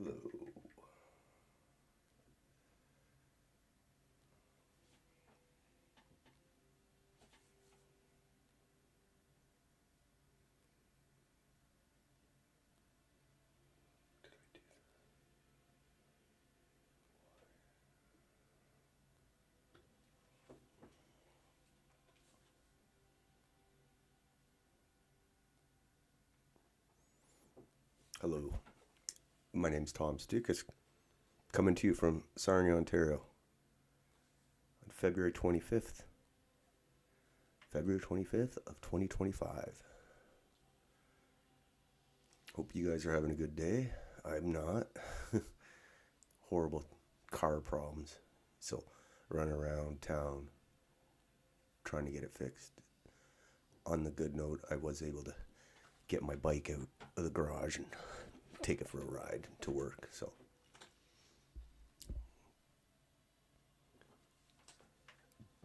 Hello. Hello. My name's Tom Stoukas, coming to you from Sarnia, Ontario, on February 25th. February 25th of 2025. Hope you guys are having a good day. I'm not. Horrible car problems. So, running around town trying to get it fixed. On the good note, I was able to get my bike out of the garage and take it for a ride to work. So,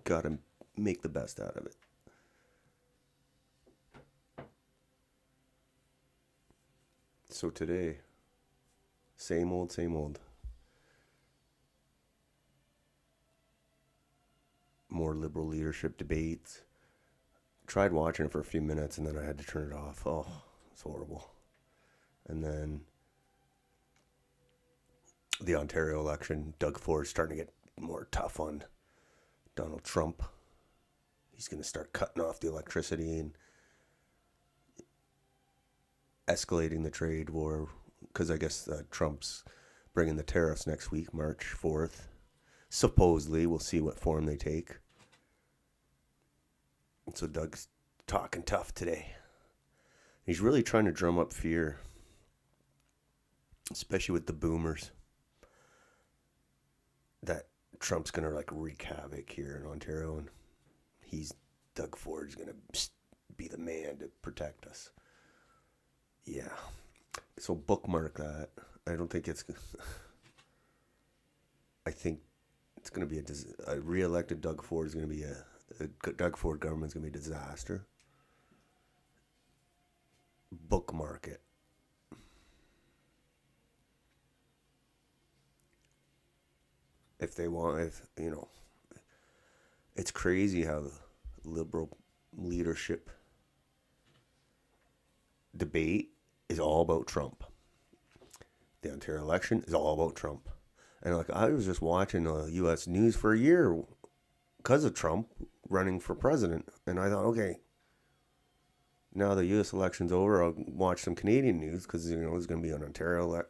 gotta make the best out of it. So today, same old, same old. More liberal leadership debates. Tried watching it for a few minutes and then I had to turn it off. Oh, it's horrible. And then the Ontario election, Doug Ford's starting to get more tough on Donald Trump. He's going to start cutting off the electricity and escalating the trade war, because I guess Trump's bringing the tariffs next week, March 4th. Supposedly, we'll see what form they take. So Doug's talking tough today. He's really trying to drum up fear, especially with the boomers, that Trump's going to like wreak havoc here in Ontario, and Doug Ford's going to be the man to protect us. Yeah. So bookmark that. I don't think it's. I think it's going to be a re-elected Doug Ford is going to be a Doug Ford government's going to be a disaster. Bookmark it. If they want, it's crazy how the liberal leadership debate is all about Trump. The Ontario election is all about Trump. And like I was just watching U.S. news for a year because of Trump running for president, and I thought, okay, now the U.S. election's over, I'll watch some Canadian news because there's going to be an Ontario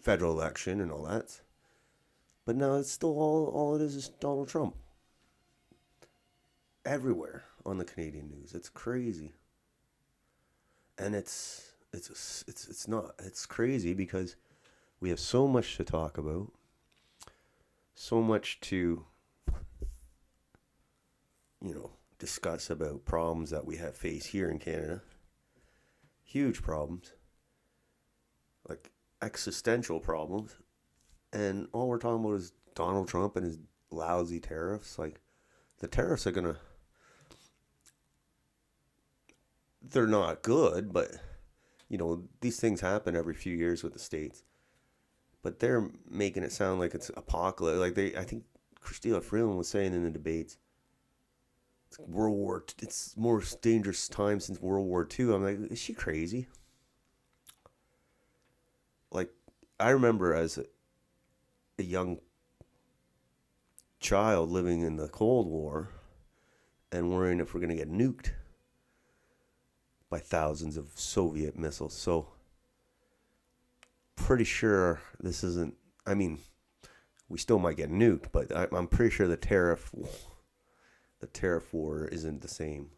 federal election and all that. But now it's still all it is Donald Trump. Everywhere on the Canadian news, it's crazy, and it's crazy because we have so much to talk about, so much to discuss about problems that we have faced here in Canada. Huge problems, like existential problems, and all we're talking about is Donald Trump and his lousy tariffs. Like the tariffs are they're not good, but these things happen every few years with the states. But they're making it sound like it's apocalypse. Like I think Christina Freeland was saying in the debates, it's more dangerous time since World War II. I'm like, is she crazy? Like, I remember as a young child living in the Cold War and worrying if we're going to get nuked by thousands of Soviet missiles. So, pretty sure this isn't, I mean, we still might get nuked, but I'm pretty sure the tariff war isn't the same.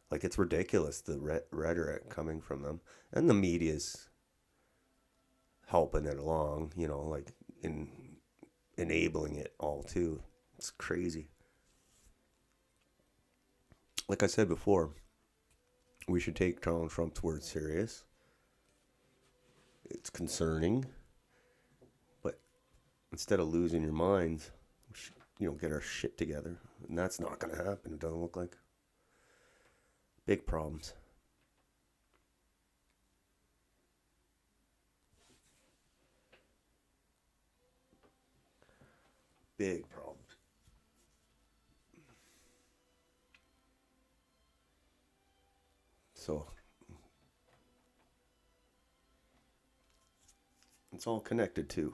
Like, it's ridiculous, the rhetoric coming from them. And the media's helping it along, like in enabling it all too. It's crazy. Like I said before, we should take Donald Trump's words serious. It's concerning, but instead of losing your minds, we should, get our shit together. And that's not going to happen. It doesn't look like. Big problems. Big problems. So it's all connected too.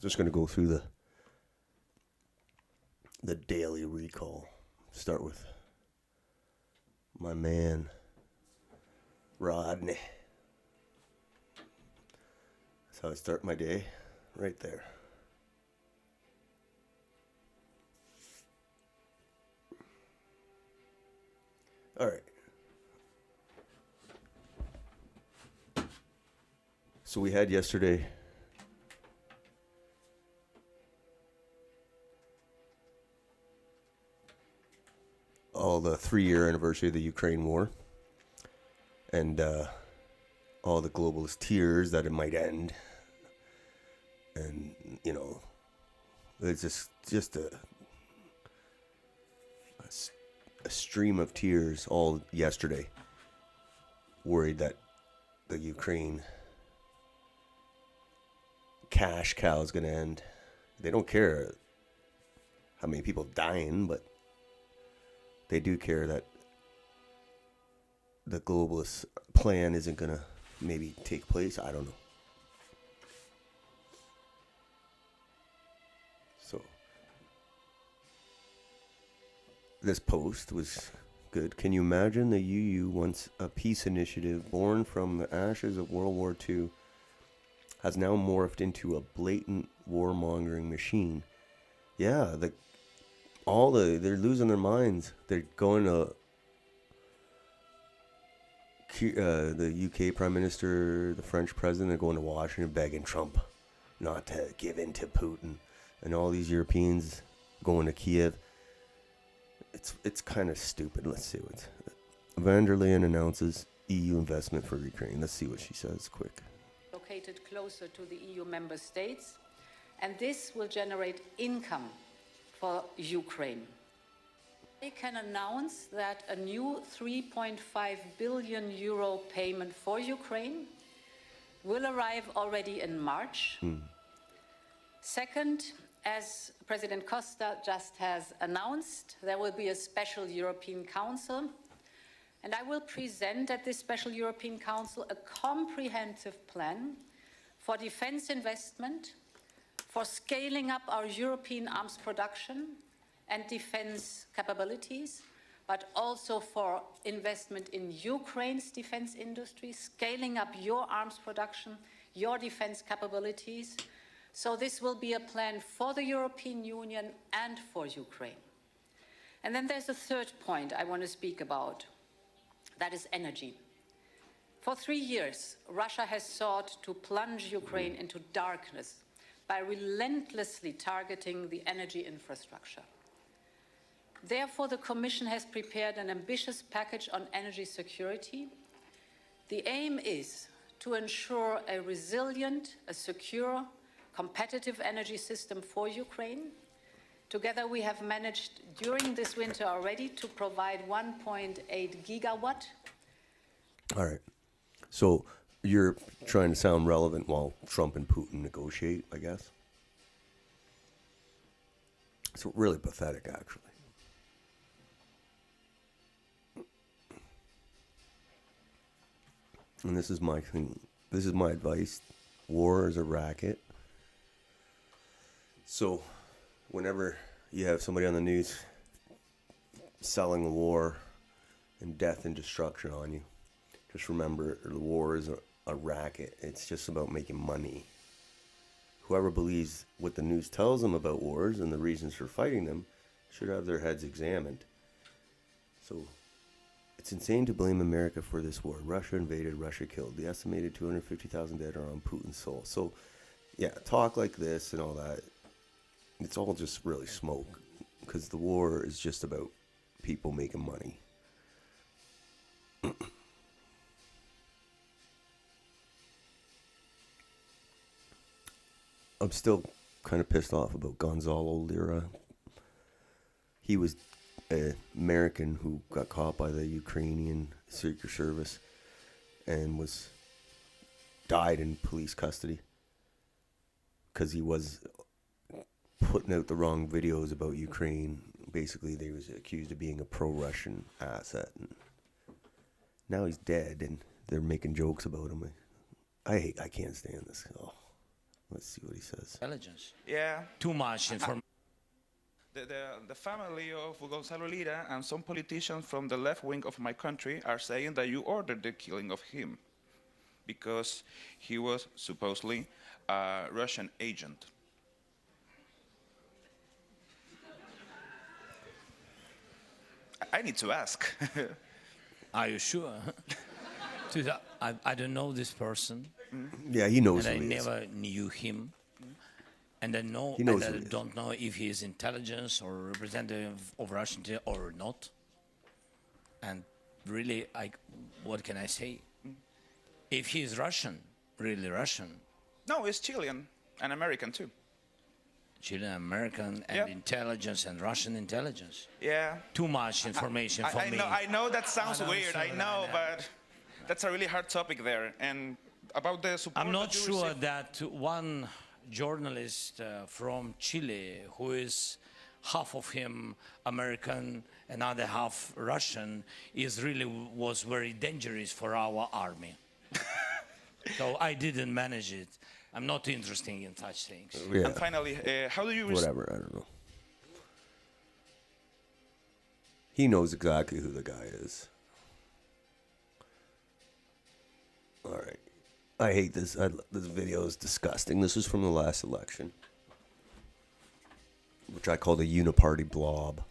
Just going to go through the daily recall. Start with my man Rodney. That's how I start my day, right there. All right. So we had yesterday all the 3-year anniversary of the Ukraine war, and all the globalist tears that it might end, and you know, it's just a stream of tears all yesterday, worried that the Ukraine cash cow is going to end. They don't care how many people dying, but they do care that the globalist plan isn't going to maybe take place. I don't know. So this post was good. Can you imagine the UU, once a peace initiative born from the ashes of World War II, has now morphed into a blatant warmongering machine? Yeah, they're losing their minds. They're going to the UK Prime Minister, the French President, they're going to Washington begging Trump not to give in to Putin, and all these Europeans going to Kiev. It's kind of stupid. Let's see what Van der Leyen announces EU investment for Ukraine. Let's see what she says quick. Located closer to the EU member states, and this will generate income for Ukraine. I can announce that a new 3.5 billion euro payment for Ukraine will arrive already in March. Second, as President Costa just has announced, there will be a special European Council, and I will present at this special European Council a comprehensive plan for defense investment, for scaling up our European arms production and defense capabilities, but also for investment in Ukraine's defense industry, scaling up your arms production, your defense capabilities. So this will be a plan for the European Union and for Ukraine. And then there's a third point I want to speak about. That is energy. For 3 years, Russia has sought to plunge Ukraine into darkness by relentlessly targeting the energy infrastructure. Therefore, the Commission has prepared an ambitious package on energy security. The aim is to ensure a resilient, a secure, competitive energy system for Ukraine. Together, we have managed during this winter already to provide 1.8 gigawatt. All right. So you're trying to sound relevant while Trump and Putin negotiate, I guess. It's really pathetic, actually. And this is my thing. This is my advice. War is a racket. So whenever you have somebody on the news selling the war and death and destruction on you, just remember the war is a racket. It's just about making money. Whoever believes what the news tells them about wars and the reasons for fighting them should have their heads examined. So it's insane to blame America for this war. Russia invaded, Russia killed. The estimated 250,000 dead are on Putin's soul. So, yeah, talk like this and all that, it's all just really smoke. Because the war is just about people making money. I'm still kind of pissed off about Gonzalo Lira. He was an American who got caught by the Ukrainian Secret Service and died in police custody because he was putting out the wrong videos about Ukraine. Basically, they was accused of being a pro-Russian asset. And now he's dead, and they're making jokes about him. I can't stand this. Oh, let's see what he says. Intelligence. Yeah. Too much information. The family of Gonzalo Lira and some politicians from the left wing of my country are saying that you ordered the killing of him because he was supposedly a Russian agent. I need to ask. Are you sure? I don't know this person, Yeah, he knows and I who he is. never knew him. And I know, He knows and who I he is. don't know if he is intelligence or representative of Russian or not. And really, what can I say? If he is Russian, really Russian, No, he's Chilean and American too. Chilean American and Yep. intelligence and Russian intelligence. Yeah. Too much information for me. I know that sounds I know, weird, I sure, know, I know. but that's a really hard topic there. And about the support I'm not that you sure receive- that one journalist from Chile, who is half of him American, another half Russian, was very dangerous for our army. So I didn't manage it. I'm not interested in such things. Yeah, And finally, how do you whatever. I don't know. He knows exactly who the guy is. All right. I hate this. This video is disgusting. This is from the last election, which I call the uniparty blob.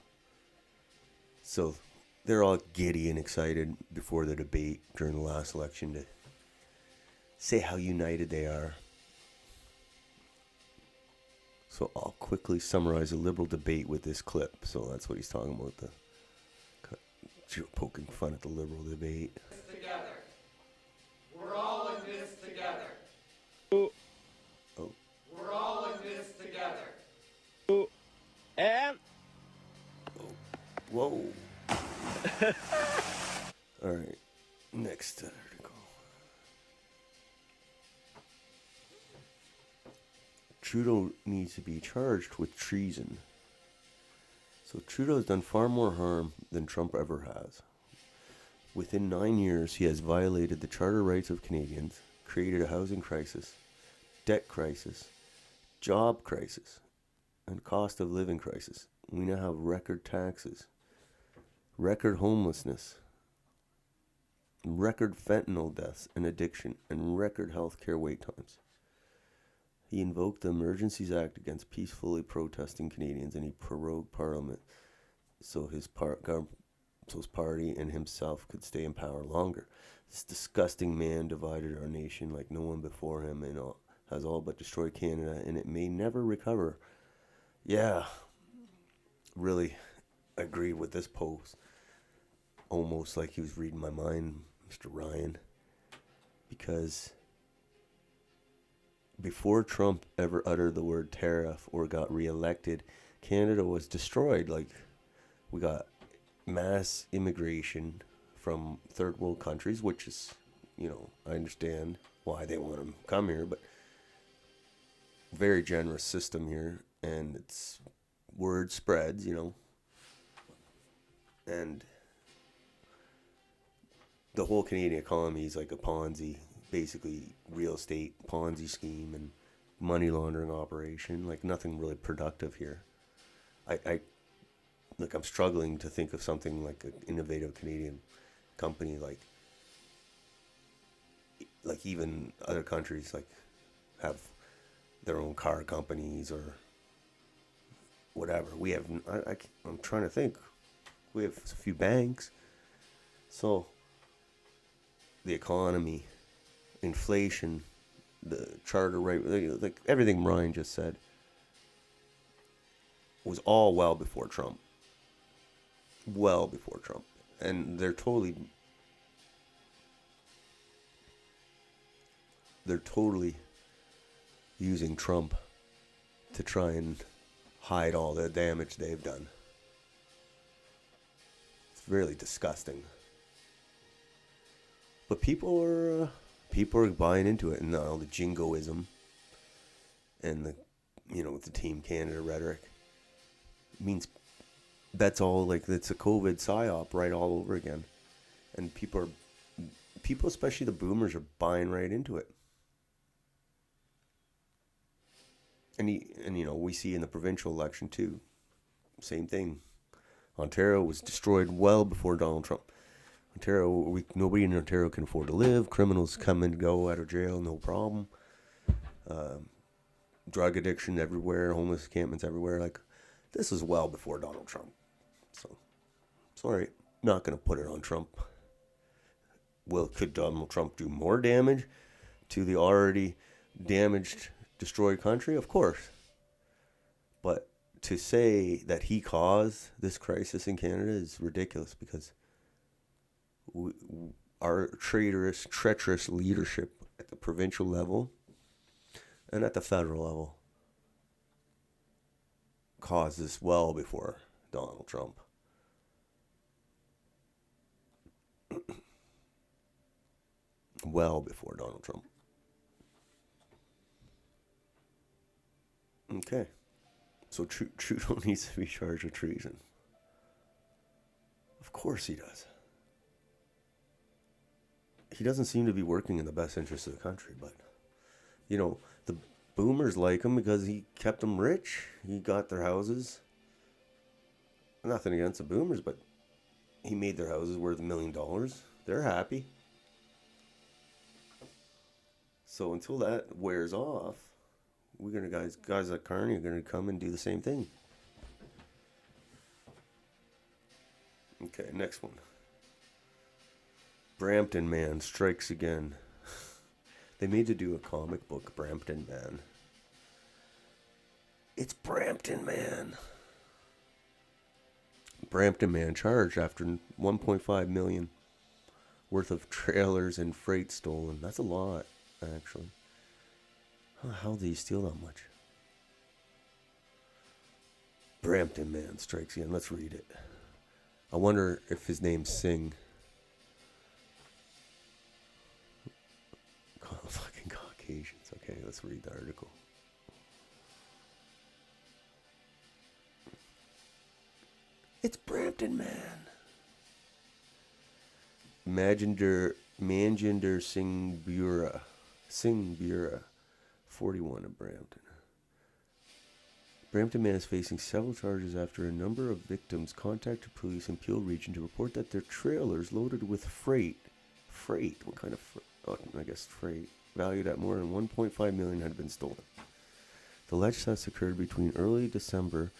So they're all giddy and excited before the debate during the last election to say how united they are. So I'll quickly summarize a liberal debate with this clip. So that's what he's talking about, poking fun at the liberal debate. Together. We're all in this together. Oh. We're all in this together. And Whoa. All right. Next article. Trudeau needs to be charged with treason. So Trudeau's done far more harm than Trump ever has. Within 9 years, he has violated the charter rights of Canadians, created a housing crisis, debt crisis, job crisis, and cost of living crisis. We now have record taxes, record homelessness, record fentanyl deaths and addiction, and record healthcare wait times. He invoked the Emergencies Act against peacefully protesting Canadians, and he prorogued Parliament so his party and himself could stay in power longer. This disgusting man divided our nation like no one before him and has all but destroyed Canada, and it may never recover. Yeah, really agreed with this post. Almost like he was reading my mind, Mr. Ryan. Because before Trump ever uttered the word tariff or got reelected, Canada was destroyed. Like, we got mass immigration from third world countries, which is, I understand why they want to come here, but very generous system here, and it's word spreads, and the whole Canadian economy is like a Ponzi, basically real estate Ponzi scheme and money laundering operation, like nothing really productive here. I'm struggling to think of something like an innovative Canadian company, like even other countries like have their own car companies or whatever. We have, I'm trying to think, we have a few banks. So the economy, inflation, the charter right, like everything Ryan just said was all well before Trump. Well before Trump. And they're totally using Trump to try and hide all the damage they've done. It's really disgusting. But people are buying into it, and all the jingoism and the, with the Team Canada rhetoric means that's all like it's a COVID psyop right all over again, and people, especially the boomers, are buying right into it. And we see in the provincial election too, same thing. Ontario was destroyed well before Donald Trump. Nobody in Ontario can afford to live. Criminals come and go out of jail, no problem. Drug addiction everywhere, homeless encampments everywhere. Like, this is well before Donald Trump. So, sorry, not going to put it on Trump. Could Donald Trump do more damage to the already damaged, destroyed country? Of course. But to say that he caused this crisis in Canada is ridiculous, because our treacherous leadership at the provincial level and at the federal level caused this well before Donald Trump. Well before Donald Trump. Okay. So Trudeau needs to be charged with treason. Of course he does. He doesn't seem to be working in the best interest of the country, but, the boomers like him because he kept them rich. He got their houses. Nothing against the boomers, but he made their houses worth $1 million. They're happy. So until that wears off, we're gonna guys like Carney are gonna come and do the same thing. Okay, next one. Brampton Man strikes again. They made to do a comic book, Brampton Man. It's Brampton Man. Brampton Man charged after $1.5 million worth of trailers and freight stolen. That's a lot, actually. How the hell do you steal that much? Brampton Man strikes again. Let's read it. I wonder if his name's Singh. Fucking Caucasians. Okay, let's read the article. It's Brampton Man. Manjinder Singh Bura, 41 of Brampton. Brampton Man is facing several charges after a number of victims contacted police in Peel Region to report that their trailers loaded with freight, what kind of freight, valued at more than $1.5 million had been stolen. The alleged thefts occurred between early December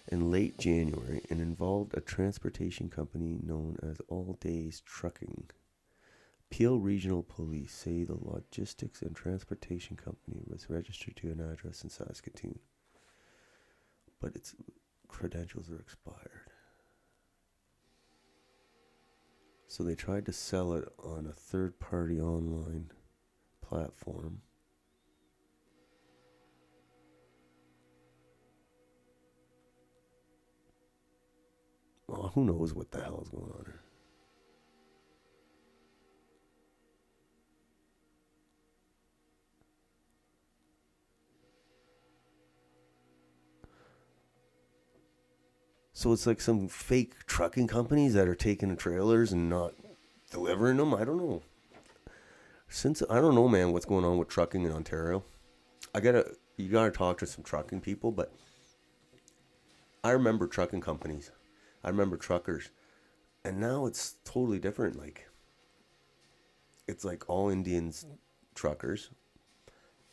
and late January and involved a transportation company known as All Days Trucking. Peel Regional Police say the logistics and transportation company was registered to an address in Saskatoon, but its credentials are expired. So they tried to sell it on a third-party online platform. Well, who knows what the hell is going on here? So it's like some fake trucking companies that are taking the trailers and not delivering them? I don't know. I don't know, man, what's going on with trucking in Ontario. You gotta talk to some trucking people, but I remember trucking companies. I remember truckers. And now it's totally different. Like, it's like all Indians truckers.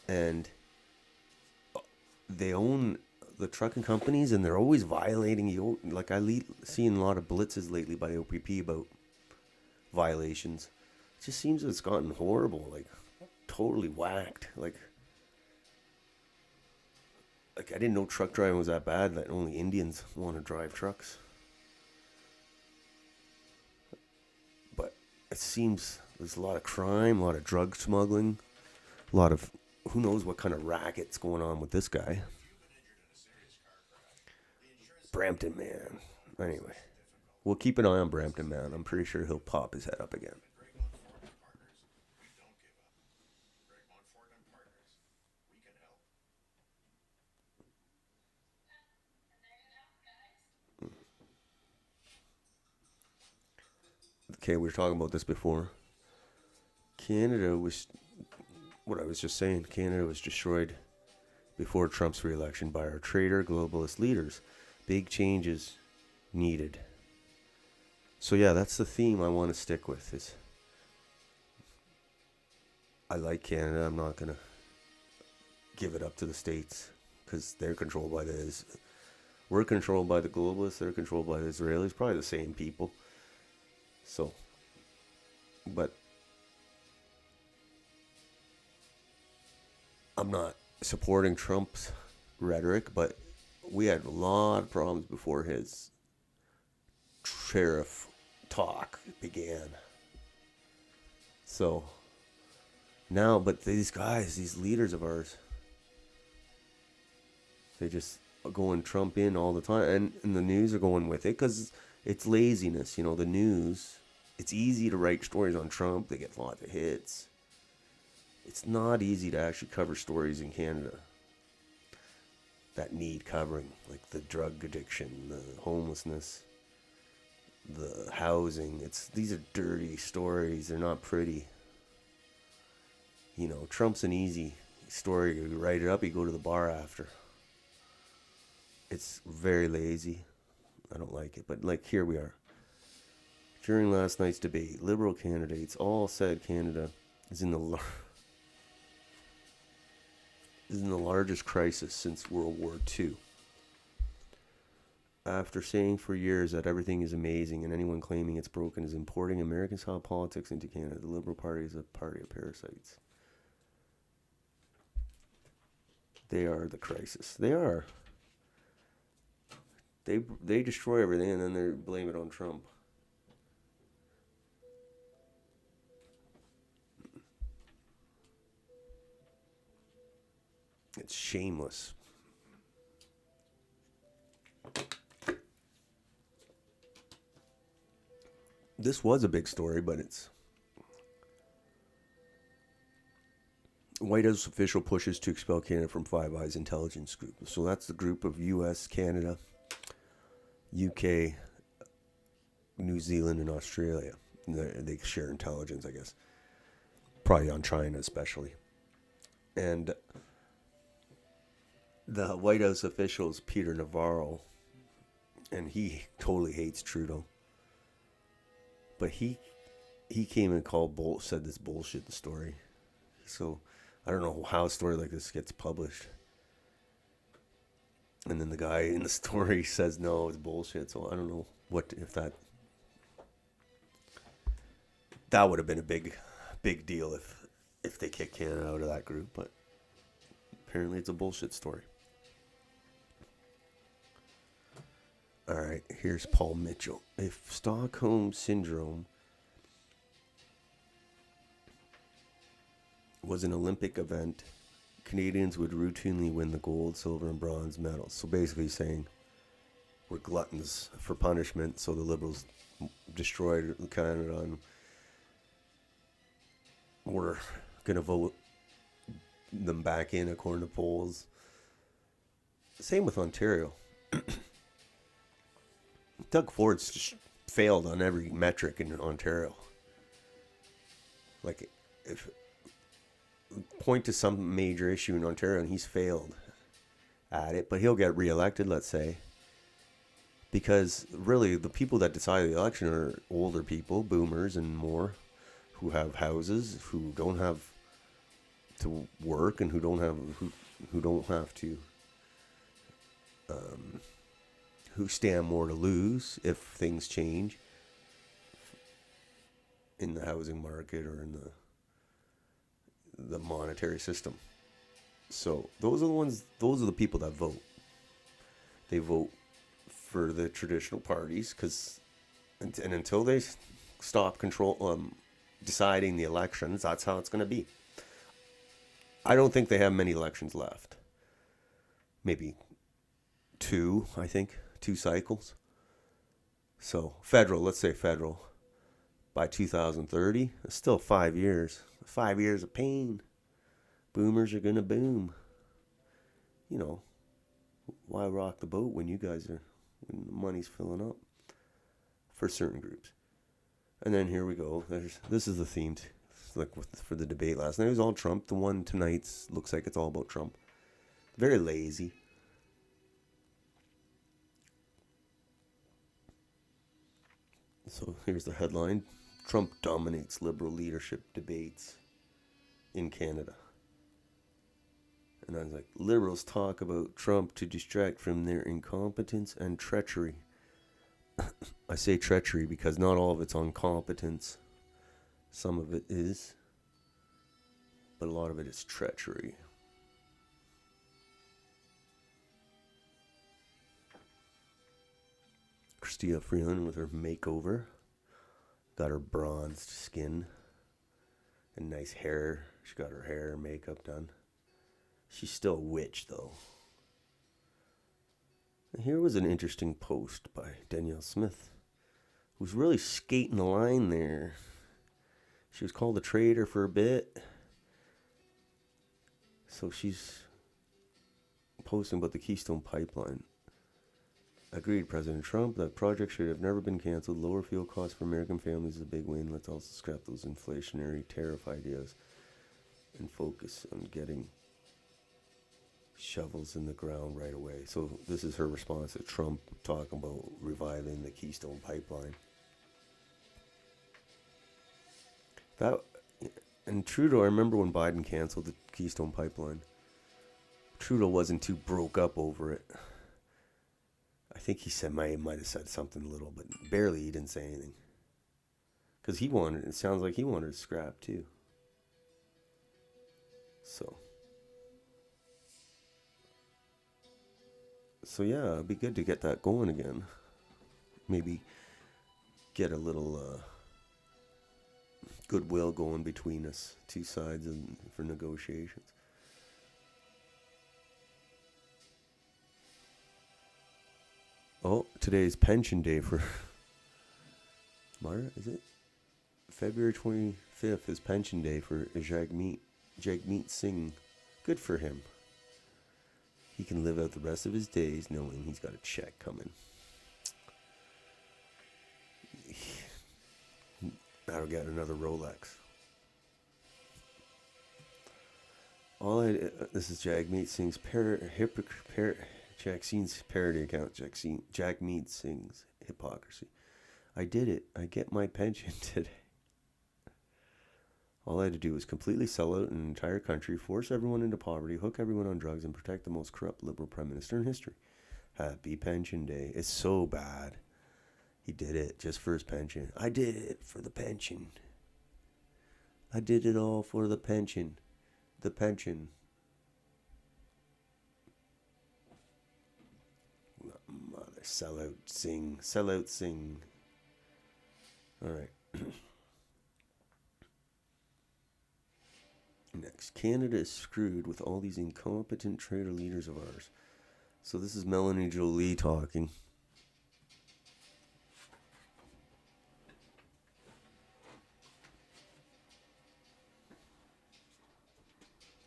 And they own the trucking companies, and they're always violating you. Like, seen a lot of blitzes lately by OPP about violations. It just seems it's gotten horrible, like totally whacked. Like I didn't know truck driving was that bad, that only Indians want to drive trucks. But it seems there's a lot of crime, a lot of drug smuggling, a lot of who knows what kind of racket's going on with this guy. Brampton Man. Anyway, we'll keep an eye on Brampton Man. I'm pretty sure he'll pop his head up again. Okay, we were talking about this before. Canada was, what I was just saying, Canada was destroyed before Trump's re-election by our traitor globalist leaders. Big changes needed. So yeah, that's the theme I want to stick with. Is I like Canada. I'm not going to give it up to the States because they're controlled by we're controlled by the globalists. They're controlled by the Israelis. Probably the same people. So, but I'm not supporting Trump's rhetoric, but we had a lot of problems before his tariff talk began. So now, but these guys, these leaders of ours, they just are going Trump in all the time, and the news are going with it because it's laziness. You know, the news, it's easy to write stories on Trump. They get lots of hits. It's not easy to actually cover stories in Canada that need covering, like the drug addiction, the homelessness, the housing. These are dirty stories. They're not pretty. You know, Trump's an easy story. You write it up, you go to the bar after. It's very lazy. I don't like it. But like, here we are. During last night's debate, Liberal candidates all said Canada is in the largest crisis since World War II. After saying for years that everything is amazing and anyone claiming it's broken is importing American-style politics into Canada, the Liberal Party is a party of parasites. They are the crisis. They are. They destroy everything and then they blame it on Trump. It's shameless. This was a big story, but it's White House official pushes to expel Canada from Five Eyes intelligence group. So that's the group of U.S., Canada, UK, New Zealand, and Australia. They share intelligence, I guess. Probably on China especially. And the White House official is Peter Navarro, and he totally hates Trudeau. But he came and said this bullshit story. So I don't know how a story like this gets published. And then the guy in the story says no, it's bullshit. So I don't know if that would have been a big deal if they kicked Canada out of that group. But apparently it's a bullshit story. All right, here's Paul Mitchell. If Stockholm Syndrome was an Olympic event, Canadians would routinely win the gold, silver, and bronze medals. So basically saying we're gluttons for punishment, so the Liberals destroyed Canada and we're going to vote them back in according to polls. Same with Ontario. Doug Ford's just failed on every metric in Ontario. Like, if point to some major issue in Ontario and he's failed at it, but he'll get reelected, let's say. Because really, the people that decide the election are older people, boomers and more, who have houses, who don't have to work, and who don't have to. Who stand more to lose if things change in the housing market or in the monetary system. So those are the people that vote. They vote for the traditional parties and until they stop deciding the elections, that's how it's going to be. I don't think they have many elections left. Maybe two 2 cycles. So federal, let's say federal, by 2030, it's still 5 years. 5 years of pain. Boomers are going to boom. You know, why rock the boat when when the money's filling up for certain groups? And then here we go. This is the theme, for the debate last night. It was all Trump. The one tonight looks like it's all about Trump. Very lazy. So here's the headline. Trump dominates Liberal leadership debates in Canada. And I was like, Liberals talk about Trump to distract from their incompetence and treachery. I say treachery because not all of it's on competence. Some of it is. But a lot of it is treachery. Chrystia Freeland with her makeover. Got her bronzed skin. And nice hair. She got her hair and makeup done. She's still a witch, though. And here was an interesting post by Danielle Smith, who's really skating the line there. She was called a traitor for a bit. So she's posting about the Keystone Pipeline. Agreed, President Trump, that project should have never been canceled. Lower fuel costs for American families is a big win. Let's also scrap those inflationary tariff ideas and focus on getting shovels in the ground right away. So this is her response to Trump talking about reviving the Keystone Pipeline. And Trudeau, I remember when Biden canceled the Keystone Pipeline. Trudeau wasn't too broke up over it. I think he might have said something a little, but barely. He didn't say anything. Because it sounds like he wanted to scrap too. So yeah, it'd be good to get that going again. Maybe get a little goodwill going between us, two sides, for negotiations. Oh, today's pension day for Mara, is it? February 25th is pension day for Jagmeet Singh. Good for him. He can live out the rest of his days knowing he's got a check coming. That'll get another Rolex. This is Jagmeet Singh's Jagmeet's parody account. Jagmeet Singh's hypocrisy. I did it. I get my pension today. All I had to do was completely sell out an entire country, force everyone into poverty, hook everyone on drugs, and protect the most corrupt Liberal Prime Minister in history. Happy Pension Day. It's so bad. He did it just for his pension. I did it for the pension. I did it all for the pension. The pension. Mother, sell out, sing. Sell out, sing. All right. Next, Canada is screwed with all these incompetent traitor leaders of ours. So this is Melanie Jolie talking.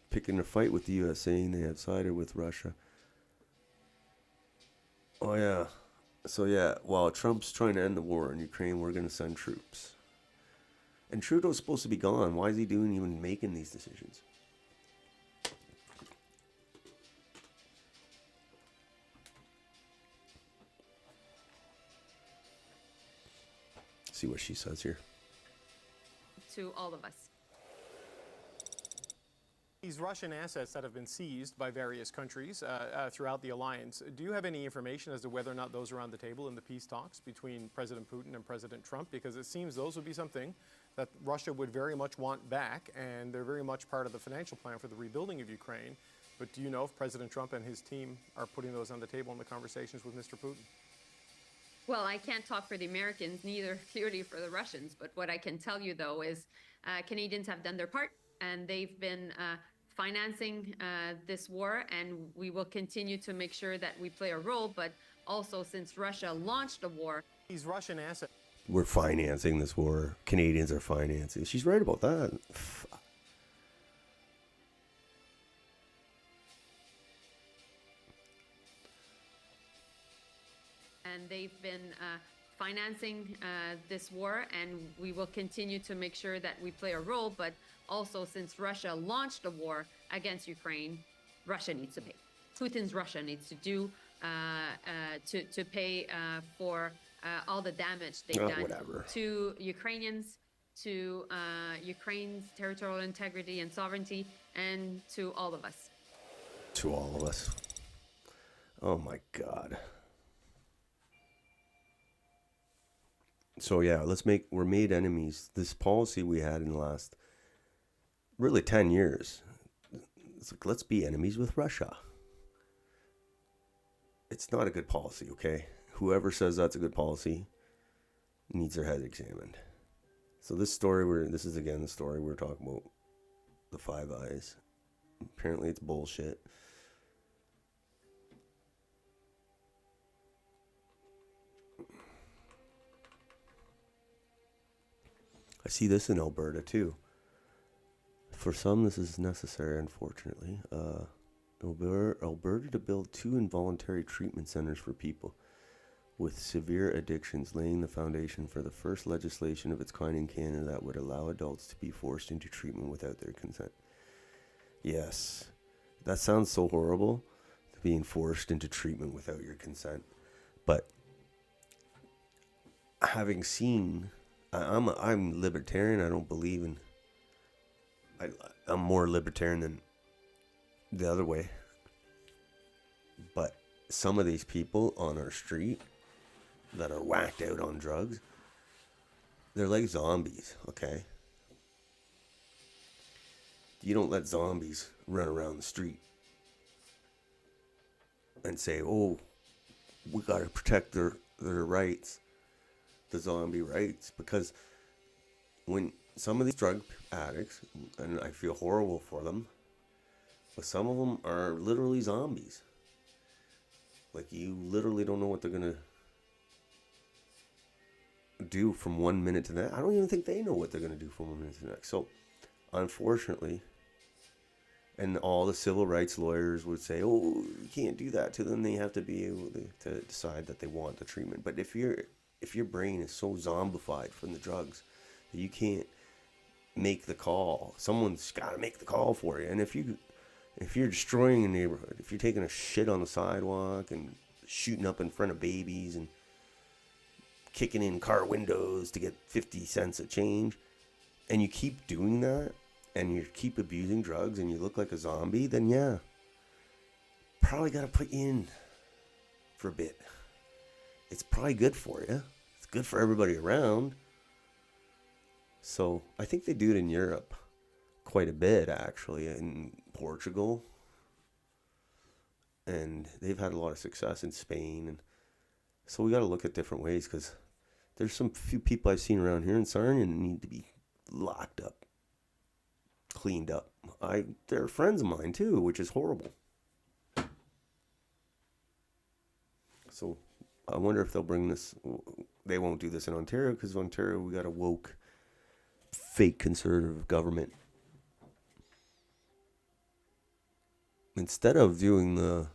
Picking a fight with the U.S., saying they have sided with Russia. Oh yeah. So yeah, while Trump's trying to end the war in Ukraine, we're going to send troops. And Trudeau's supposed to be gone. Why is he even making these decisions? See what she says here. To all of us. These Russian assets that have been seized by various countries throughout the alliance, do you have any information as to whether or not those are on the table in the peace talks between President Putin and President Trump? Because it seems those would be something that Russia would very much want back, and they're very much part of the financial plan for the rebuilding of Ukraine. But do you know if President Trump and his team are putting those on the table in the conversations with Mr. Putin? Well, I can't talk for the Americans, neither clearly for the Russians. But what I can tell you, though, is Canadians have done their part, and they've been financing this war, and we will continue to make sure that we play a role. But also since Russia launched the war. These Russian assets. We're financing this war. Canadians are financing. She's right about that. And they've been financing this war, and we will continue to make sure that we play a role. But also, since Russia launched the war against Ukraine, Russia needs to pay. Putin's Russia needs to do to pay for all the damage they've done whatever. to Ukrainians, to Ukraine's territorial integrity and sovereignty, and to all of us. To all of us. Oh my God. So yeah, we're made enemies. This policy we had in the last really 10 years. It's like, let's be enemies with Russia. It's not a good policy, okay? Whoever says that's a good policy needs their head examined. So this is again the story we're talking about, the Five Eyes. Apparently it's bullshit. I see this in Alberta too. For some, this is necessary, unfortunately. Alberta to build 2 involuntary treatment centers for people with severe addictions, laying the foundation for the first legislation of its kind in Canada that would allow adults to be forced into treatment without their consent. Yes, that sounds so horrible, being forced into treatment without your consent. But having seen, I'm libertarian. I don't believe in. I'm more libertarian than the other way. But some of these people on our street that are whacked out on drugs, they're like zombies, okay? You don't let zombies run around the street and say, oh, we got to protect their rights, the zombie rights. Because when some of these drug addicts, and I feel horrible for them, but some of them are literally zombies. Like, you literally don't know what they're going to do from 1 minute to the next. I don't even think they know what they're going to do from 1 minute to the next. So, unfortunately, and all the civil rights lawyers would say, oh, you can't do that to them. They have to be able to decide that they want the treatment. But if your brain is so zombified from the drugs that you can't make the call, someone's got to make the call for you. And if you're destroying a neighborhood, if you're taking a shit on the sidewalk and shooting up in front of babies and kicking in car windows to get 50 cents of change, and you keep doing that, and you keep abusing drugs, and you look like a zombie, then yeah, probably got to put you in for a bit. It's probably good for you. It's good for everybody around. So I think they do it in Europe quite a bit, actually, in Portugal. And they've had a lot of success in Spain. And so we got to look at different ways, because there's some few people I've seen around here in Sarnia need to be locked up, cleaned up. They're friends of mine too, which is horrible. So I wonder if they'll bring this. They won't do this in Ontario, because Ontario, we got a woke, fake conservative government. Instead of doing the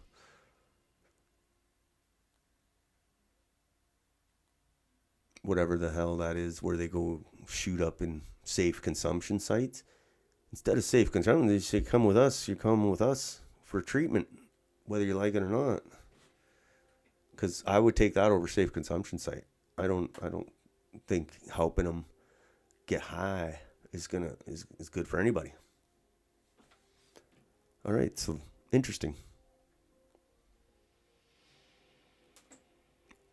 whatever the hell that is, where they go shoot up in safe consumption sites, instead of safe consumption, they say, come with us. You're coming with us for treatment, whether you like it or not. Because I would take that over safe consumption site. I don't think helping them get high is good for anybody. All right, so interesting.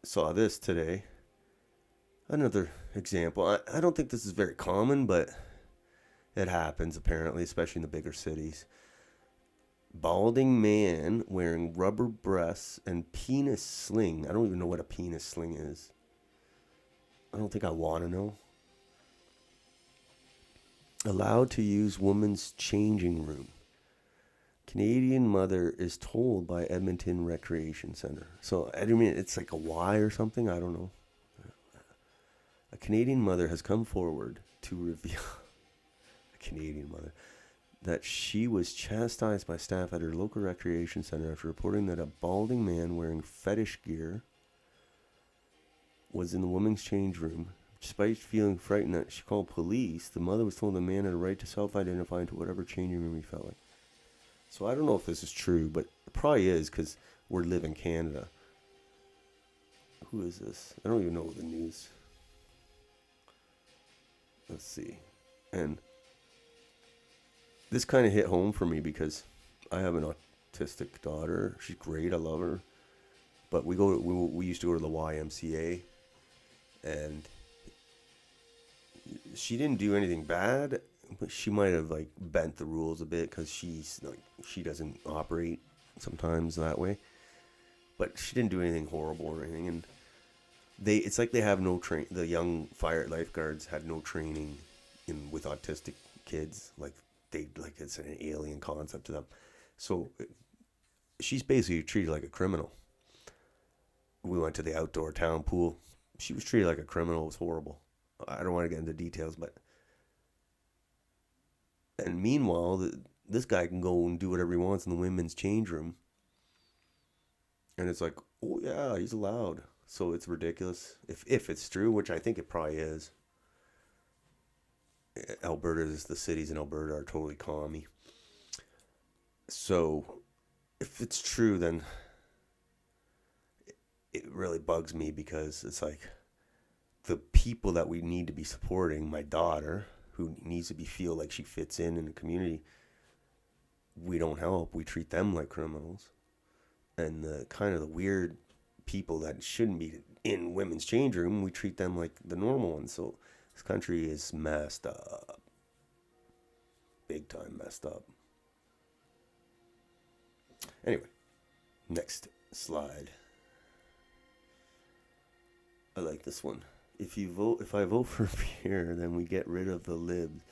Saw this today. Another example. I don't think this is very common, but it happens apparently, especially in the bigger cities. Balding man wearing rubber breasts and penis sling. I don't even know what a penis sling is. I don't think I want to know. Allowed to use woman's changing room. Canadian mother is told by Edmonton Recreation Center. So, I mean, it's like a Y or something. I don't know. A Canadian mother has come forward to reveal, a Canadian mother, that she was chastised by staff at her local recreation center after reporting that a balding man wearing fetish gear was in the women's change room. Despite feeling frightened that she called police, the mother was told the man had a right to self-identify into whatever changing room he felt like. So I don't know if this is true, but it probably is because we live in Canada. Who is this? I don't even know the news. Let's see. And this kind of hit home for me because I have an autistic daughter. She's great. I love her. But we used to go to the YMCA, and she didn't do anything bad, but she might have like bent the rules a bit because she doesn't operate sometimes that way. But she didn't do anything horrible or anything, and it's like they have no train. The young fire lifeguards had no training with autistic kids. Like it's an alien concept to them. So she's basically treated like a criminal. We went to the outdoor town pool. She was treated like a criminal. It was horrible. I don't want to get into details, but... And meanwhile, this guy can go and do whatever he wants in the women's change room. And it's like, oh yeah, he's allowed. So it's ridiculous. If it's true, which I think it probably is. The cities in Alberta are totally commie. So if it's true, then it really bugs me because it's like the people that we need to be supporting, my daughter, who needs to feel like she fits in the community, we don't help. We treat them like criminals. And the kind of the weird people that shouldn't be in women's change room, we treat them like the normal ones. So this country is messed up. Big time messed up. Anyway, next slide. I like this one. If I vote for Pierre, then we get rid of the libs,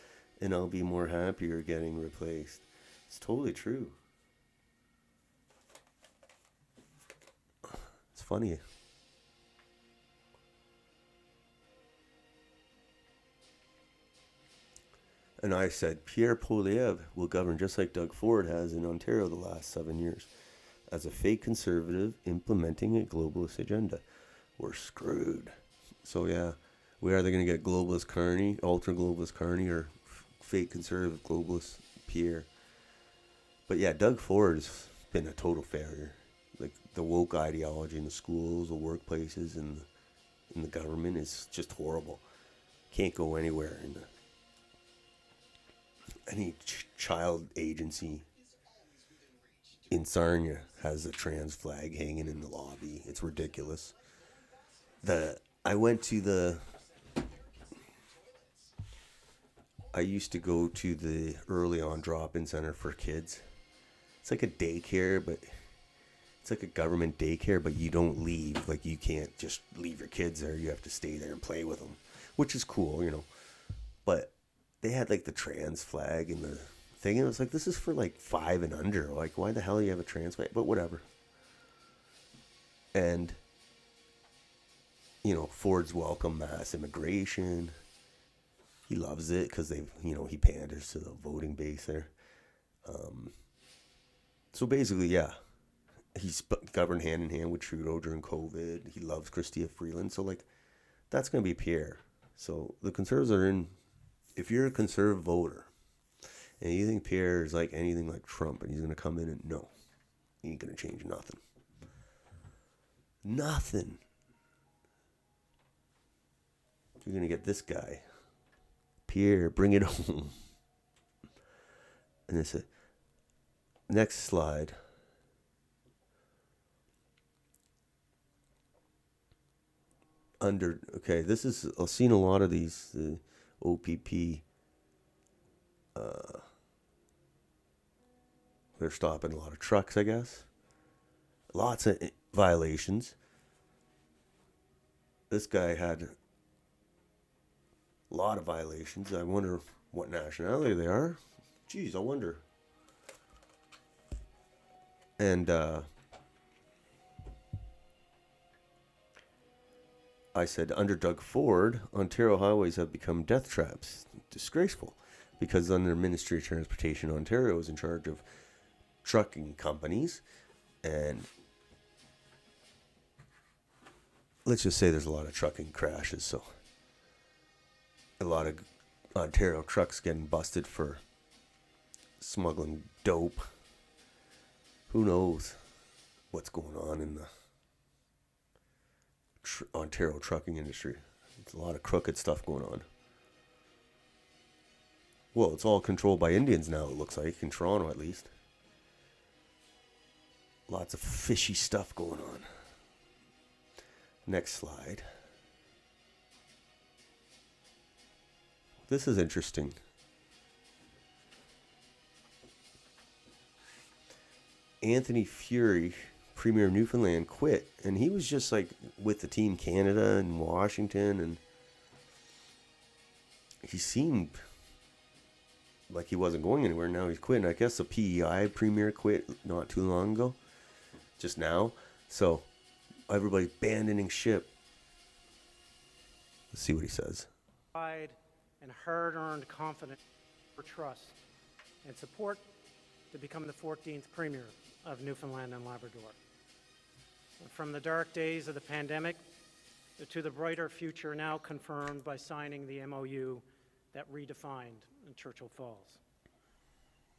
and I'll be more happier getting replaced. It's totally true. It's funny. And I said, Pierre Poilievre will govern just like Doug Ford has in Ontario the last 7 years, as a fake conservative implementing a globalist agenda. We're screwed. So yeah, we're either going to get globalist Carney, ultra globalist Carney, or fake conservative globalist Pierre. But yeah, Doug Ford has been a total failure. Like the woke ideology in the schools, the workplaces, and in the government is just horrible. Can't go anywhere in any child agency in Sarnia has a trans flag hanging in the lobby. It's ridiculous. I used to go to the early on drop-in center for kids. It's like a daycare, but it's like a government daycare, but you don't leave. Like, you can't just leave your kids there. You have to stay there and play with them, which is cool, you know. But they had like the trans flag and the thing, and it was like, this is for like 5 and under. Like, why the hell do you have a trans flag? But whatever. And you know, Ford's welcome mass immigration. He loves it because he panders to the voting base there. So basically, yeah, he's governed hand in hand with Trudeau during COVID. He loves Chrystia Freeland. So like, that's going to be Pierre. So the Conservatives are in. If you're a Conservative voter and you think Pierre is like anything like Trump and he's going to come in and no, he ain't going to change nothing. Nothing. You're going to get this guy. Pierre, bring it home. And it's a next slide. This is, I've seen a lot of these, the OPP, they're stopping a lot of trucks, I guess. Lots of violations. This guy had a lot of violations. I wonder what nationality they are. Jeez, I wonder. And I said, under Doug Ford, Ontario highways have become death traps. Disgraceful. Because under Ministry of Transportation, Ontario is in charge of trucking companies. And let's just say there's a lot of trucking crashes. So a lot of Ontario trucks getting busted for smuggling dope. Who knows what's going on in the Ontario trucking industry. There's a lot of crooked stuff going on. Well, it's all controlled by Indians now, it looks like, in Toronto at least. Lots of fishy stuff going on. Next slide. This is interesting. Anthony Furey, Premier of Newfoundland, quit. And he was just like with the Team Canada and Washington. And he seemed like he wasn't going anywhere. Now he's quitting. I guess the PEI Premier quit not too long ago. Just now. So everybody's abandoning ship. Let's see what he says. Pride and hard-earned confidence for trust and support to become the 14th Premier of Newfoundland and Labrador. From the dark days of the pandemic to the brighter future now confirmed by signing the MOU that redefined Churchill Falls.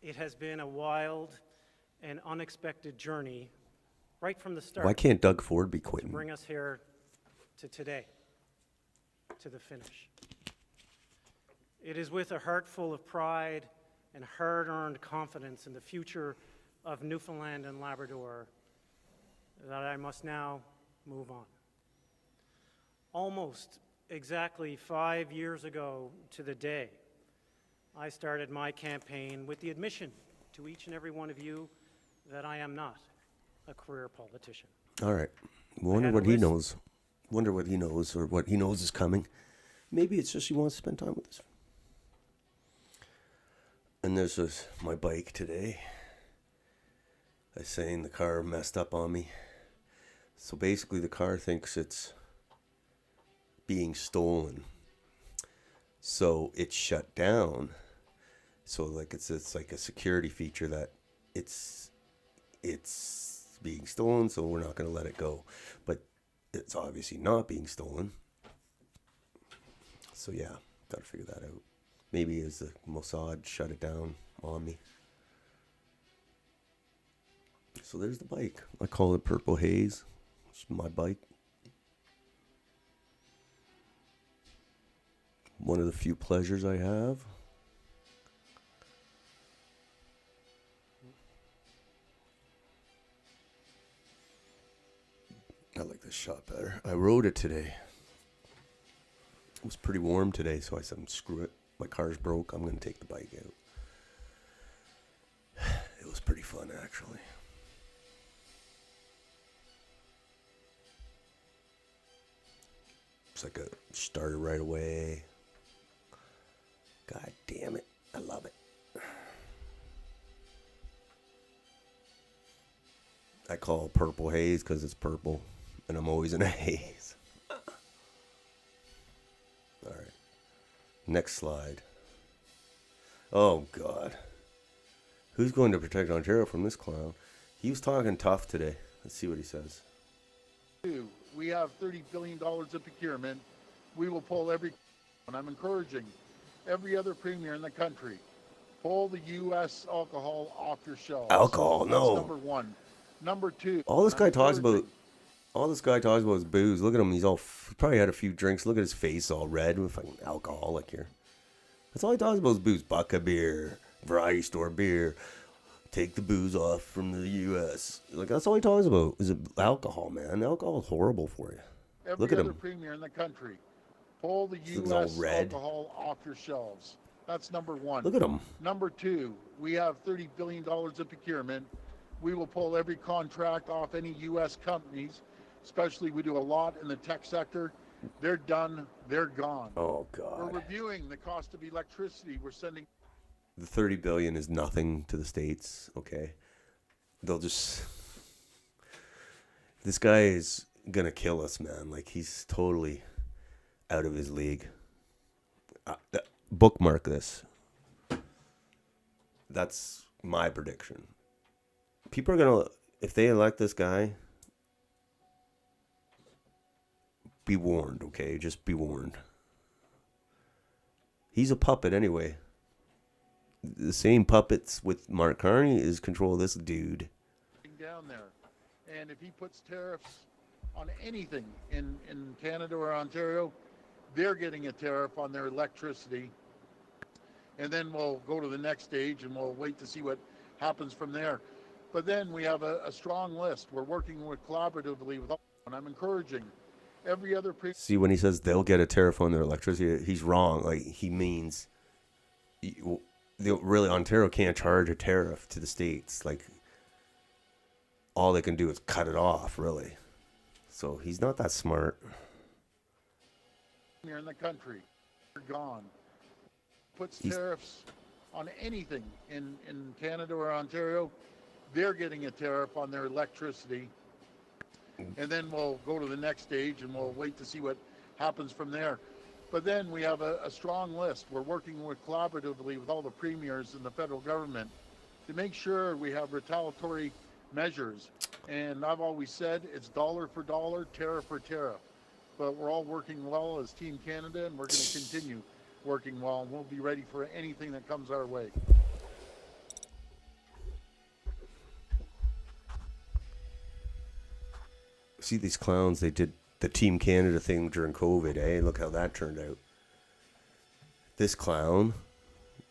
It has been a wild and unexpected journey right from the start. Why can't Doug Ford be To quitting? bring us here to today, to the finish. It is with a heart full of pride and hard-earned confidence in the future of Newfoundland and Labrador that I must now move on. Almost exactly 5 years ago to the day, I started my campaign with the admission to each and every one of you that I am not a career politician. All right. Wonder what he knows. Wonder what he knows or what he knows is coming. Maybe it's just he wants to spend time with us. And there's this, my bike today. I was saying the car messed up on me. So basically the car thinks it's being stolen. So it's shut down. So like it's like a security feature that it's being stolen, so we're not going to let it go. But it's obviously not being stolen. So yeah, got to figure that out. Maybe it's the Mossad shut it down on me. So there's the bike. I call it Purple Haze. It's my bike. One of the few pleasures I have. I like this shot better. I rode it today. It was pretty warm today, so I said, screw it. My car's broke. I'm going to take the bike out. It was pretty fun, actually. It's like a started right away. God damn it. I love it. I call it Purple Haze because it's purple and I'm always in a haze. All right. Next slide. Oh, God. Who's going to protect Ontario from this clown? He was talking tough today. Let's see what he says. We have $30 billion of procurement. We will pull every, and I'm encouraging every other premier in the country, pull the U.S. alcohol off your shelves. Alcohol, no. That's number one. Number two. All this guy talks about is booze. Look at him. He probably had a few drinks. Look at his face all red with fucking alcoholic here. That's all he talks about is booze. Bucka beer, variety store beer. Take the booze off from the U.S. Like, that's all he talks about is alcohol, man. Alcohol is horrible for you. Look at Every other him. premier in the country, pull the looks all U.S. red. alcohol off your shelves. That's number one. Look at him. Number two, we have $30 billion of procurement. We will pull every contract off any U.S. companies, especially we do a lot in the tech sector. They're done. They're gone. Oh, God. We're reviewing the cost of electricity. We're sending. The $30 billion is nothing to the States, okay? they'll just. This guy is gonna kill us, man. Like, he's totally out of his league. Bookmark this. That's my prediction. People are gonna, if they elect this guy, be warned, okay? Just be warned. He's a puppet anyway. The same puppets with Mark Carney is control this dude. Down there. And if he puts tariffs on anything in Canada or Ontario, they're getting a tariff on their electricity. And then we'll go to the next stage and we'll wait to see what happens from there. But then we have a strong list. We're working with collaboratively with all, and I'm encouraging every other. See, when he says they'll get a tariff on their electricity, he's wrong. Like, he means really Ontario can't charge a tariff to the states. Like, all they can do is cut it off, really. So he's not that smart. Here in the country, they're gone. Puts tariffs on anything in Canada or Ontario, they're getting a tariff on their electricity. And then we'll go to the next stage and we'll wait to see what happens from there. But then we have a strong list. We're working with collaboratively with all the premiers in the federal government to make sure we have retaliatory measures. And I've always said it's dollar for dollar, tariff for tariff. But we're all working well as Team Canada, and we're going to continue working well, and we'll be ready for anything that comes our way. See these clowns, they did the Team Canada thing during COVID, eh? Look how that turned out. This clown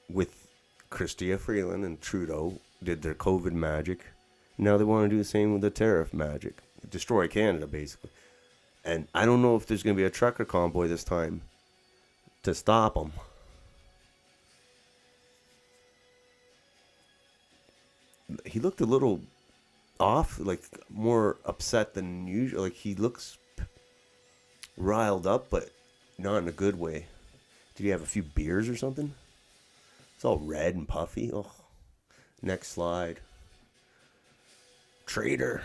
with Chrystia Freeland and Trudeau did their COVID magic. Now they want to do the same with the tariff magic. Destroy Canada, basically. And I don't know if there's going to be a trucker convoy this time to stop them. He looked a little off, like more upset than usual. Like, he looks riled up, but not in a good way. Did he have a few beers or something? It's all red and puffy. Oh, next slide. Traitor.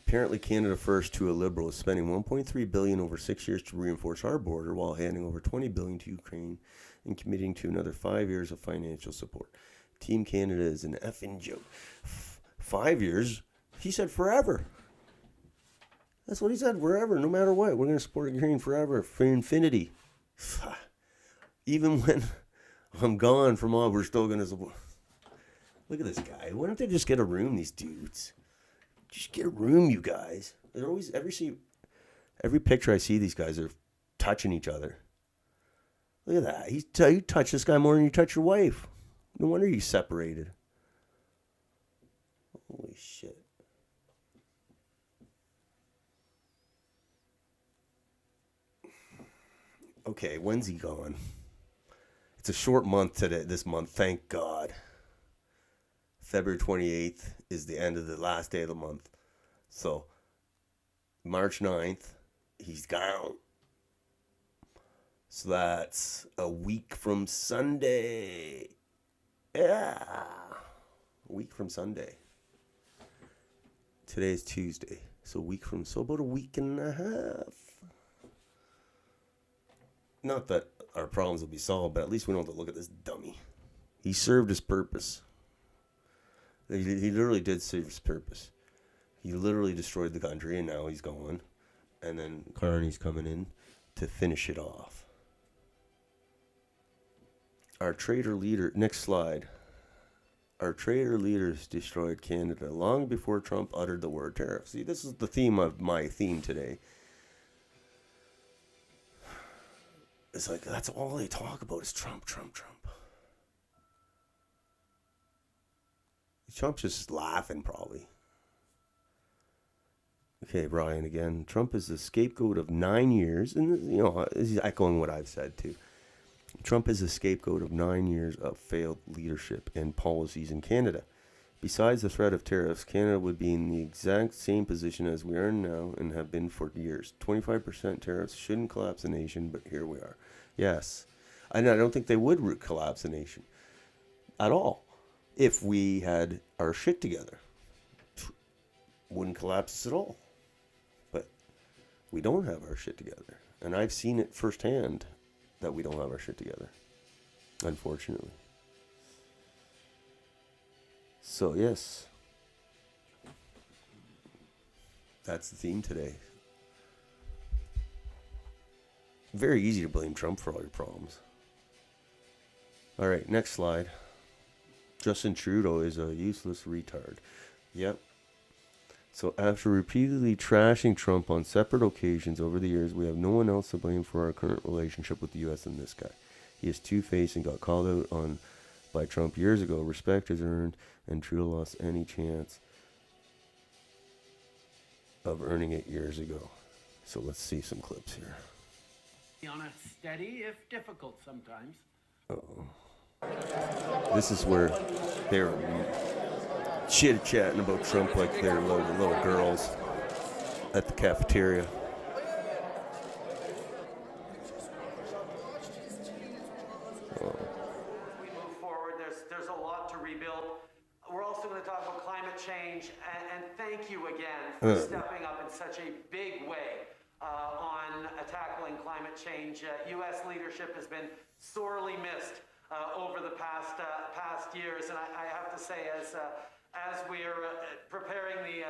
Apparently, Canada First to a Liberal is spending $1.3 billion over 6 years to reinforce our border while handing over $20 billion to Ukraine and committing to another 5 years of financial support. Team Canada is an effing joke. 5 years? He said forever. That's what he said, forever, no matter what. We're going to support Ukraine forever, for infinity. Even when I'm gone from all, we're still going to support. Look at this guy. Why don't they just get a room, these dudes? Just get a room, you guys. They're always, every picture I see, these guys are touching each other. Look at that. You touch this guy more than you touch your wife. No wonder you separated. Holy shit. Okay, when's he gone? It's a short month today, this month, thank God. February 28th is the end of the last day of the month. So, March 9th, he's gone. So that's a week from Sunday. Yeah. A week from Sunday. Today's Tuesday. So about a week and a half. Not that our problems will be solved, but at least we don't have to look at this dummy. He served his purpose. He literally did serve his purpose. He literally destroyed the country, and now he's gone. And then Carney's coming in to finish it off. Our traitor leader, next slide. Our traitor leaders destroyed Canada long before Trump uttered the word tariff. See, this is the theme of my theme today. It's like, that's all they talk about is Trump, Trump, Trump. Trump's just laughing, probably. Okay, Brian, again. Trump is the scapegoat of 9 years. And, you know, he's echoing what I've said, too. Trump is a scapegoat of 9 years of failed leadership and policies in Canada. Besides the threat of tariffs, Canada would be in the exact same position as we are now and have been for years. 25% tariffs shouldn't collapse the nation, but here we are. Yes. And I don't think they would collapse the nation at all. if we had our shit together. Wouldn't collapse us at all. But we don't have our shit together. And I've seen it firsthand that we don't have our shit together. Unfortunately. So, yes. That's the theme today. Very easy to blame Trump for all your problems. All right, next slide. Justin Trudeau is a useless retard. Yep. So after repeatedly trashing Trump on separate occasions over the years, we have no one else to blame for our current relationship with the U.S. than this guy. He is two-faced and got called out on by Trump years ago. Respect is earned, and Trudeau lost any chance of earning it years ago. So let's see some clips here. On a steady, if difficult sometimes. This is where they're chit-chatting about Trump like they're little girls at the cafeteria. We move forward. There's a lot to rebuild. We're also going to talk about climate change, and thank you again for stepping up in such a big way on tackling climate change. U.S. leadership has been sorely missed over the past years, and I have to say, as we're preparing the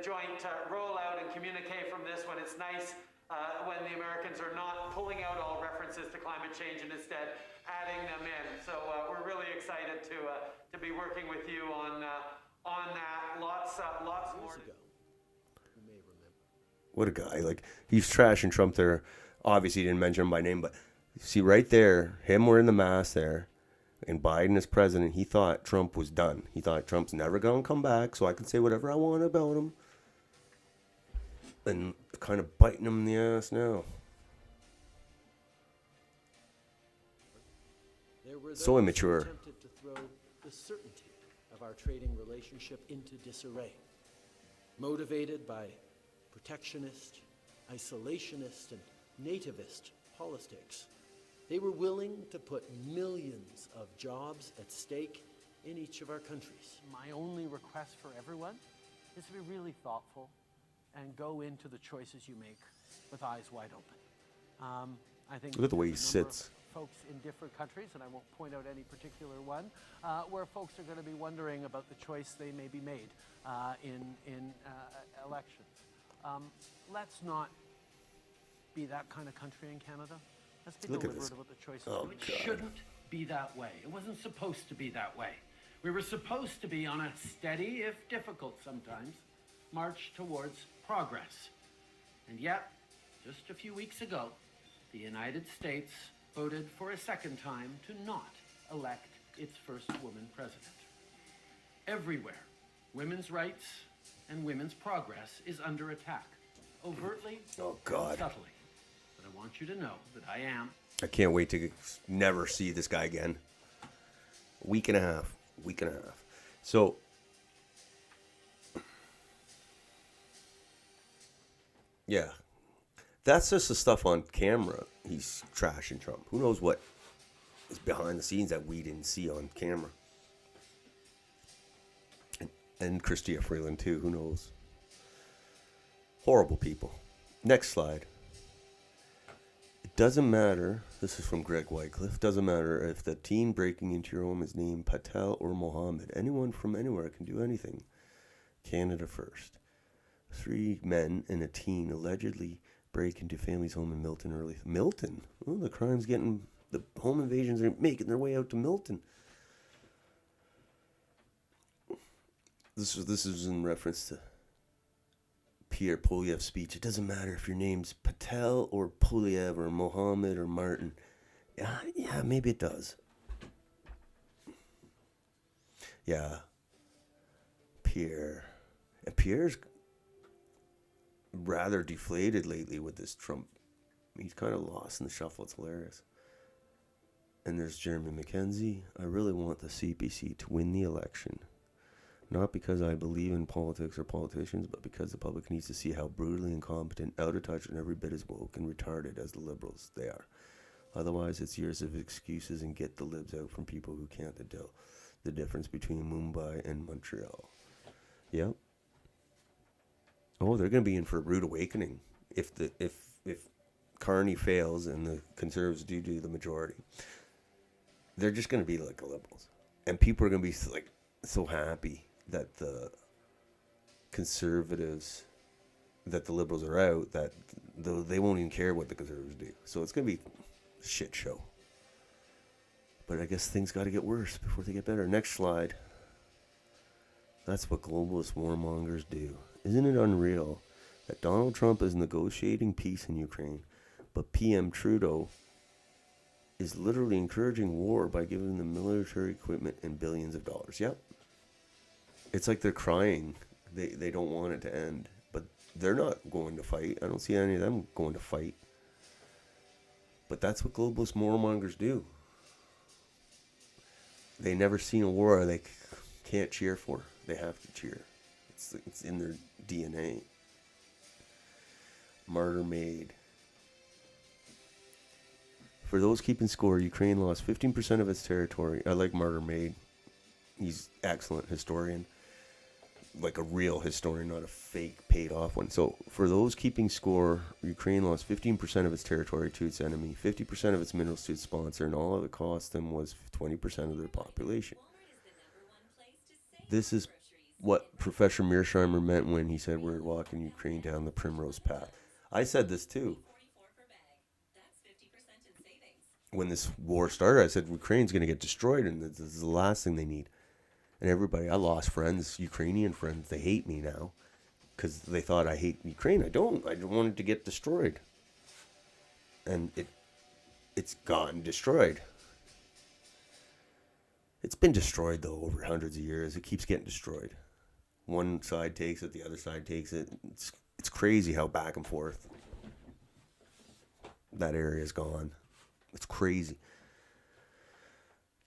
joint rollout and communique from this one, it's nice when the Americans are not pulling out all references to climate change and instead adding them in. So we're really excited to be working with you on that. Lots more. What a guy. Like, he's trashing Trump there. Obviously, he didn't mention him by name, but see right there, him wearing the mask there, and Biden as president, he thought Trump was done. He thought Trump's never going to come back, so I can say whatever I want about him. And kind of biting him in the ass now. So immature. Attempted to throw the certainty of our trading relationship into disarray, motivated by protectionist, isolationist, and nativist politics. They were willing to put millions of jobs at stake in each of our countries. My only request for everyone is to be really thoughtful and go into the choices you make with eyes wide open. I think Look at the way he there's a number sits. of folks in different countries, and I won't point out any particular one, where folks are going to be wondering about the choice they may be made in elections. Let's not be that kind of country in Canada. Let's be Look at deliberate this. about the choices. Oh, It God. shouldn't be that way. It wasn't supposed to be that way. We were supposed to be on a steady, if difficult sometimes, march towards progress. And yet, just a few weeks ago, the United States voted for a second time to not elect its first woman president. Everywhere, women's rights and women's progress is under attack, overtly Oh, God. and subtly. But I want you to know that I am. I can't wait to never see this guy again. Week and a half. So, yeah. That's just the stuff on camera. He's trashing Trump. Who knows what is behind the scenes that we didn't see on camera. And Chrystia Freeland, too. Who knows? Horrible people. Next slide. It doesn't matter, this is from Greg Wycliffe, doesn't matter if the teen breaking into your home is named Patel or Mohammed. Anyone from anywhere can do anything. Canada first. 3 men and a teen allegedly break into family's home in Milton early. Milton? Oh, the home invasions are making their way out to Milton. This is in reference to Pierre Poilievre's speech. It doesn't matter if your name's Patel or Poilievre or Mohammed or Martin. Yeah, maybe it does. Yeah. Pierre. And Pierre's rather deflated lately with this Trump. He's kind of lost in the shuffle. It's hilarious. And there's Jeremy McKenzie. I really want the CPC to win the election. Not because I believe in politics or politicians, but because the public needs to see how brutally incompetent, out of touch, and every bit as woke and retarded as the Liberals they are. Otherwise, it's years of excuses and get the libs out from people who can't the difference between Mumbai and Montreal. Yep. Oh, they're going to be in for a rude awakening if Carney fails and the Conservatives do the majority. They're just going to be like the Liberals, and people are going to be like so happy that the Conservatives, that the Liberals are out, that they won't even care what the Conservatives do. So it's going to be a shit show. But I guess things got to get worse before they get better. Next slide. That's what globalist warmongers do. Isn't it unreal that Donald Trump is negotiating peace in Ukraine, but PM Trudeau is literally encouraging war by giving them military equipment and billions of dollars? Yep. It's like they're crying. They don't want it to end, but they're not going to fight. I don't see any of them going to fight. But that's what globalist warmongers do. They never seen a war they can't cheer for. They have to cheer. It's in their DNA. Martyr Maid. For those keeping score, Ukraine lost 15% of its territory. I like Martyr Maid. He's excellent historian. Like a real historian, not a fake paid off one. So for those keeping score, Ukraine lost 15% of its territory to its enemy, 50% of its minerals to its sponsor, and all it cost them was 20% of their population. This is what Professor Mearsheimer meant when he said we're walking Ukraine down the primrose path. I said this too. When this war started, I said Ukraine's going to get destroyed, and this is the last thing they need. And everybody, I lost friends, Ukrainian friends. They hate me now because they thought I hate Ukraine. I don't. I want it to get destroyed, and it's gotten destroyed. It's been destroyed though over hundreds of years. It keeps getting destroyed. One side takes it, the other side takes it. It's crazy how back and forth that area's gone. It's crazy.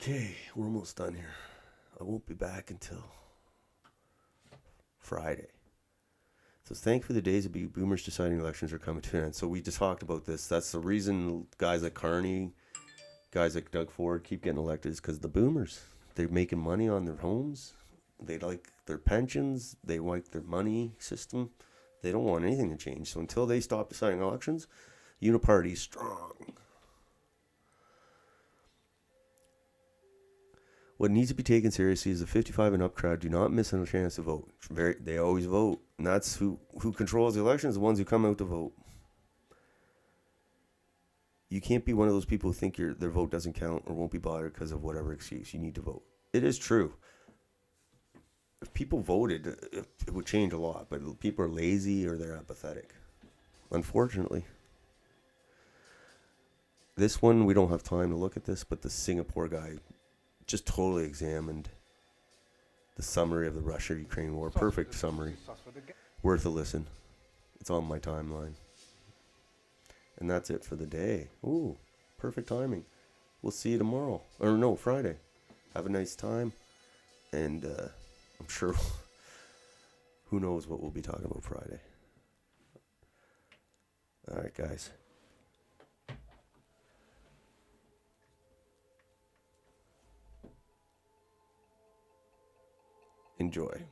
Okay, we're almost done here. I won't be back until Friday. So thank for the days of boomers deciding elections are coming to an end. So we just talked about this. That's the reason guys like Carney, guys like Doug Ford keep getting elected is because the boomers. They're making money on their homes. They like their pensions. They like their money system. They don't want anything to change. So until they stop deciding elections, Uniparty's strong. What needs to be taken seriously is the 55 and up crowd do not miss a chance to vote. They always vote. And that's who controls the elections, the ones who come out to vote. You can't be one of those people who think their vote doesn't count or won't be bothered because of whatever excuse. You need to vote. It is true. If people voted, it would change a lot. But people are lazy or they're apathetic. Unfortunately. This one, we don't have time to look at this, but the Singapore guy just totally examined the summary of the Russia-Ukraine war. Perfect summary. Worth a listen. It's on my timeline. And that's it for the day. Ooh, perfect timing. We'll see you tomorrow. Or no, Friday. Have a nice time. And I'm sure who knows what we'll be talking about Friday. All right, guys. Enjoy.